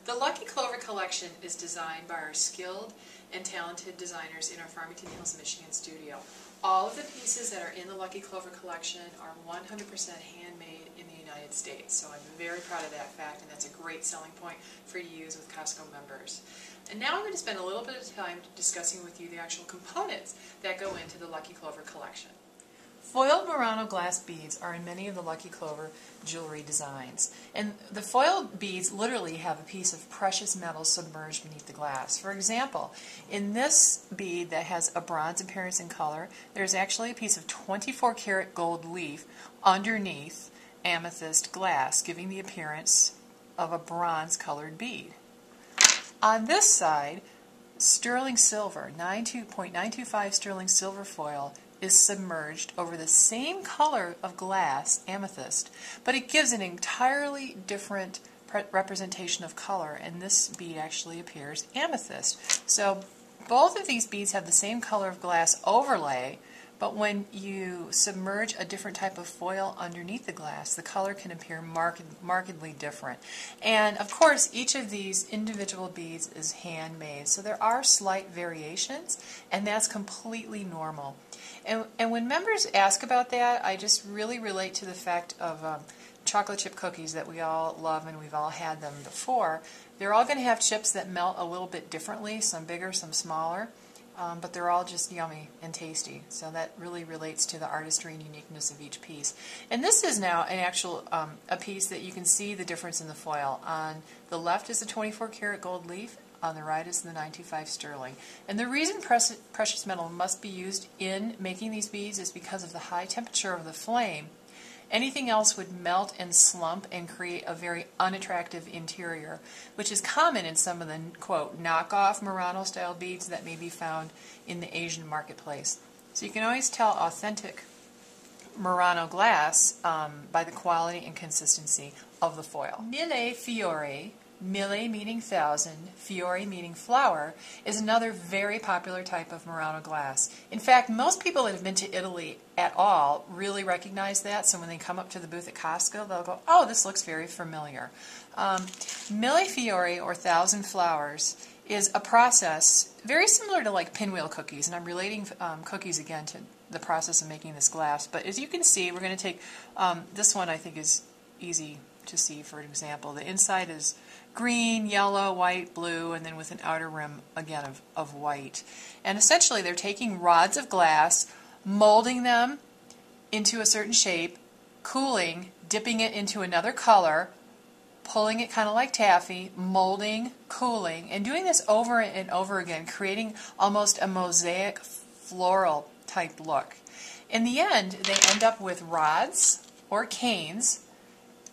The Lucky Clover collection is designed by our skilled and talented designers in our Farmington Hills, Michigan studio. All of the pieces that are in the Lucky Clover collection are 100% handmade in the United States, so I'm very proud of that fact, and that's a great selling point for you to use with Costco members. And now I'm going to spend a little bit of time discussing with you the actual components that go into the Lucky Clover collection. Foiled Murano glass beads are in many of the Lucky Clover jewelry designs. And the foiled beads literally have a piece of precious metal submerged beneath the glass. For example, in this bead that has a bronze appearance in color, there's actually a piece of 24 karat gold leaf underneath amethyst glass, giving the appearance of a bronze colored bead. On this side, sterling silver, 0.925 sterling silver foil, is submerged over the same color of glass, amethyst, but it gives an entirely different representation of color, and this bead actually appears amethyst. So both of these beads have the same color of glass overlay, but when you submerge a different type of foil underneath the glass, the color can appear markedly different. And of course, each of these individual beads is handmade, so there are slight variations, and that's completely normal. And when members ask about that, I just really relate to the fact of chocolate chip cookies that we all love, and we've all had them before. They're all going to have chips that melt a little bit differently, some bigger, some smaller. But they're all just yummy and tasty. So that really relates to the artistry and uniqueness of each piece. And this is now an actual a piece that you can see the difference in the foil. On the left is the 24 karat gold leaf. On the right is the 925 sterling. And the reason precious metal must be used in making these beads is because of the high temperature of the flame. Anything else would melt and slump and create a very unattractive interior, which is common in some of the, quote, knockoff Murano-style beads that may be found in the Asian marketplace. So you can always tell authentic Murano glass by the quality and consistency of the foil. Mille fiori, mille meaning thousand, fiore meaning flower, is another very popular type of Murano glass. In fact, most people that have been to Italy at all really recognize that, so when they come up to the booth at Costco, they'll go, oh, this looks very familiar. Mille fiori, or thousand flowers, is a process very similar to like pinwheel cookies, and I'm relating cookies again to the process of making this glass, but as you can see, we're going to take, this one I think is easy to see. For example, the inside is green, yellow, white, blue, and then with an outer rim again of white. And essentially they're taking rods of glass, molding them into a certain shape, cooling, dipping it into another color, pulling it kind of like taffy, molding, cooling, and doing this over and over again, creating almost a mosaic floral type look. In the end, they end up with rods or canes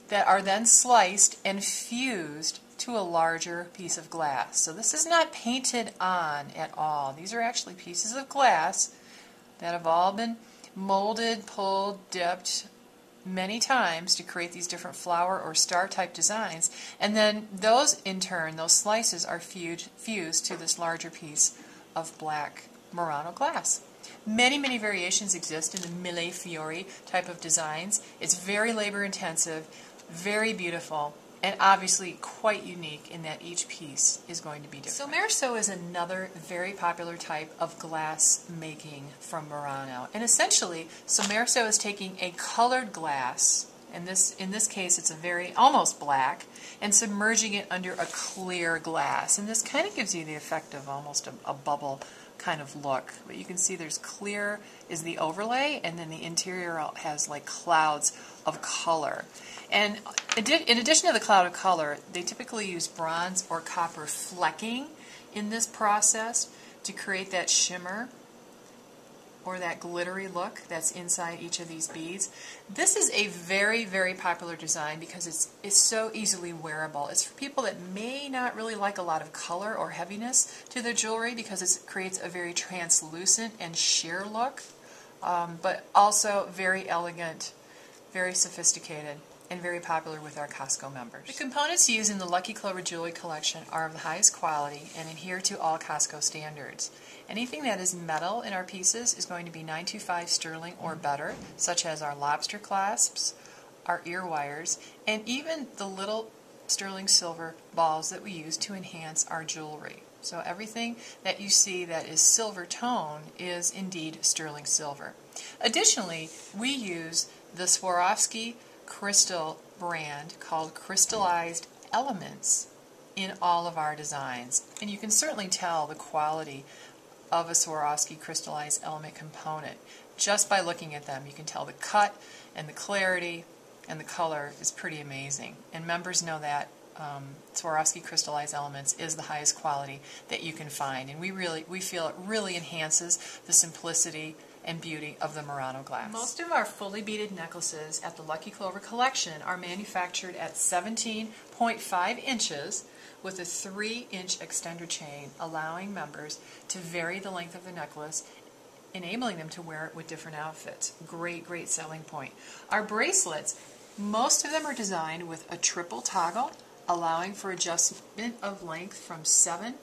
that are then sliced and fused to a larger piece of glass. So this is not painted on at all. These are actually pieces of glass that have all been molded, pulled, dipped many times to create these different flower or star type designs, and then those in turn, those slices are fused to this larger piece of black Murano glass. Many, many variations exist in the mille fiori type of designs. It's very labor intensive, very beautiful, and obviously quite unique in that each piece is going to be different. Sommerso is another very popular type of glass making from Murano. And essentially, Sommerso is taking a colored glass, and in this case it's a very almost black, and submerging it under a clear glass. And this kind of gives you the effect of almost a bubble kind of look. But you can see there's clear is the overlay, and then the interior has like clouds of color. And in addition to the cloud of color, they typically use bronze or copper flecking in this process to create that shimmer or that glittery look that's inside each of these beads. This is a very, very popular design because it's so easily wearable. It's for people that may not really like a lot of color or heaviness to their jewelry because it creates a very translucent and sheer look, but also very elegant, very sophisticated, and very popular with our Costco members. The components used in the Lucky Clover Jewelry Collection are of the highest quality and adhere to all Costco standards. Anything that is metal in our pieces is going to be 925 sterling or better, such as our lobster clasps, our ear wires, and even the little sterling silver balls that we use to enhance our jewelry. So everything that you see that is silver tone is indeed sterling silver. Additionally, we use the Swarovski crystal brand called crystallized elements in all of our designs. And you can certainly tell the quality of a Swarovski crystallized element component just by looking at them. You can tell the cut and the clarity and the color is pretty amazing. And members know that Swarovski crystallized elements is the highest quality that you can find, and we feel it really enhances the simplicity and beauty of the Murano glass. Most of our fully beaded necklaces at the Lucky Clover collection are manufactured at 17.5 inches with a 3-inch extender chain, allowing members to vary the length of the necklace, enabling them to wear it with different outfits. Great selling point. Our bracelets, most of them are designed with a triple toggle, allowing for adjustment of length from 7,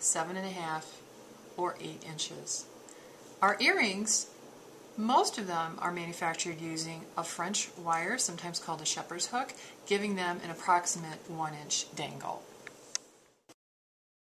7.5, or 8 inches. Our earrings, most of them are manufactured using a French wire, sometimes called a shepherd's hook, giving them an approximate 1-inch dangle.